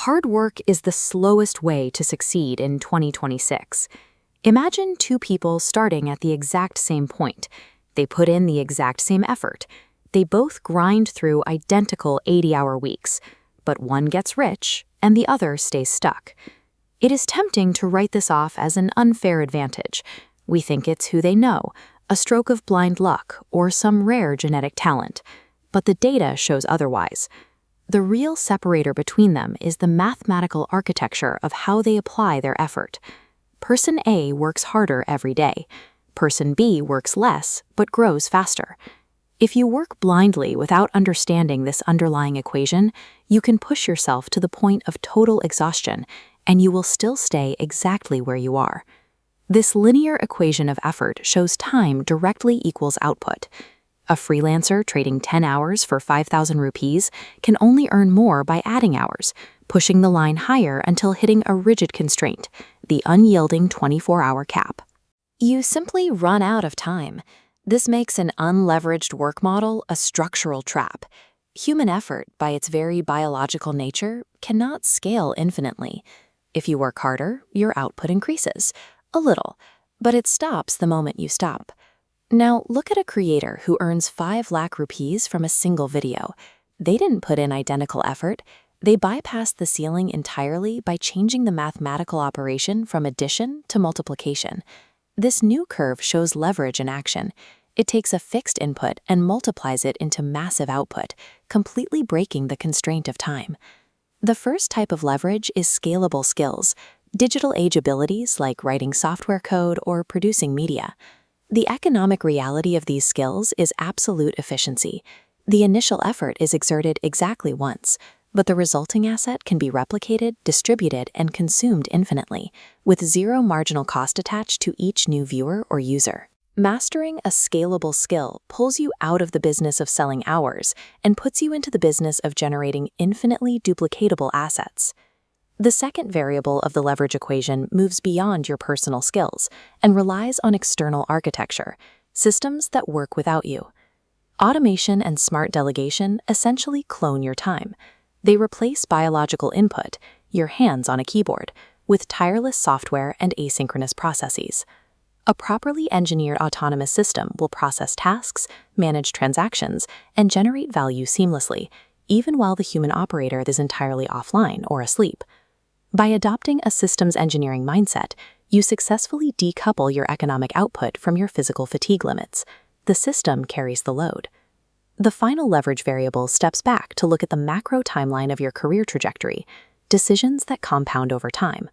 Hard work is the slowest way to succeed in 2026. Imagine two people starting at the exact same point. They put in the exact same effort. They both grind through identical 80-hour weeks, but one gets rich and the other stays stuck. It is tempting to write this off as an unfair advantage. We think it's who they know, a stroke of blind luck, or some rare genetic talent. But the data shows otherwise. The real separator between them is the mathematical architecture of how they apply their effort. Person A works harder every day. Person B works less, but grows faster. If you work blindly without understanding this underlying equation, you can push yourself to the point of total exhaustion, and you will still stay exactly where you are. This linear equation of effort shows time directly equals output. A freelancer trading 10 hours for 5,000 rupees can only earn more by adding hours, pushing the line higher until hitting a rigid constraint, the unyielding 24-hour cap. You simply run out of time. This makes an unleveraged work model a structural trap. Human effort, by its very biological nature, cannot scale infinitely. If you work harder, your output increases. A little, but it stops the moment you stop. Now, look at a creator who earns 5 lakh rupees from a single video. They didn't put in identical effort. They bypassed the ceiling entirely by changing the mathematical operation from addition to multiplication. This new curve shows leverage in action. It takes a fixed input and multiplies it into massive output, completely breaking the constraint of time. The first type of leverage is scalable skills, digital age abilities like writing software code or producing media. The economic reality of these skills is absolute efficiency. The initial effort is exerted exactly once, but the resulting asset can be replicated, distributed, and consumed infinitely, with zero marginal cost attached to each new viewer or user. Mastering a scalable skill pulls you out of the business of selling hours and puts you into the business of generating infinitely duplicatable assets. The second variable of the leverage equation moves beyond your personal skills and relies on external architecture, systems that work without you. Automation and smart delegation essentially clone your time. They replace biological input, your hands on a keyboard, with tireless software and asynchronous processes. A properly engineered autonomous system will process tasks, manage transactions, and generate value seamlessly, even while the human operator is entirely offline or asleep. By adopting a systems engineering mindset, you successfully decouple your economic output from your physical fatigue limits. The system carries the load. The final leverage variable steps back to look at the macro timeline of your career trajectory, decisions that compound over time.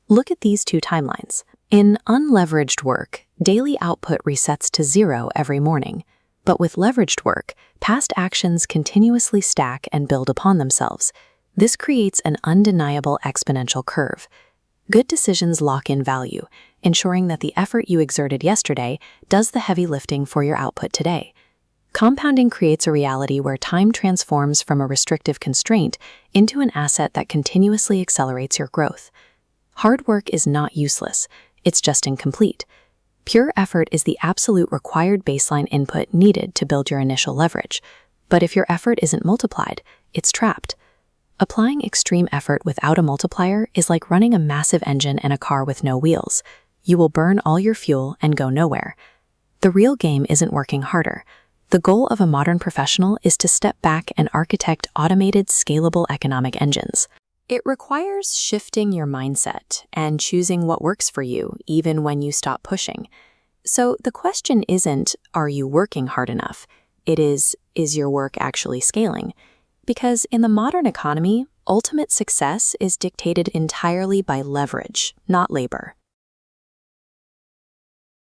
Look at these two timelines. In unleveraged work, daily output resets to 0 every morning. But with leveraged work, past actions continuously stack and build upon themselves. This creates an undeniable exponential curve. Good decisions lock in value, ensuring that the effort you exerted yesterday does the heavy lifting for your output today. Compounding creates a reality where time transforms from a restrictive constraint into an asset that continuously accelerates your growth. Hard work is not useless, it's just incomplete. Pure effort is the absolute required baseline input needed to build your initial leverage. But if your effort isn't multiplied, it's trapped. Applying extreme effort without a multiplier is like running a massive engine in a car with no wheels. You will burn all your fuel and go nowhere. The real game isn't working harder. The goal of a modern professional is to step back and architect automated, scalable economic engines. It requires shifting your mindset and choosing what works for you, even when you stop pushing. So the question isn't, are you working hard enough? It is your work actually scaling? Because in the modern economy, ultimate success is dictated entirely by leverage, not labor.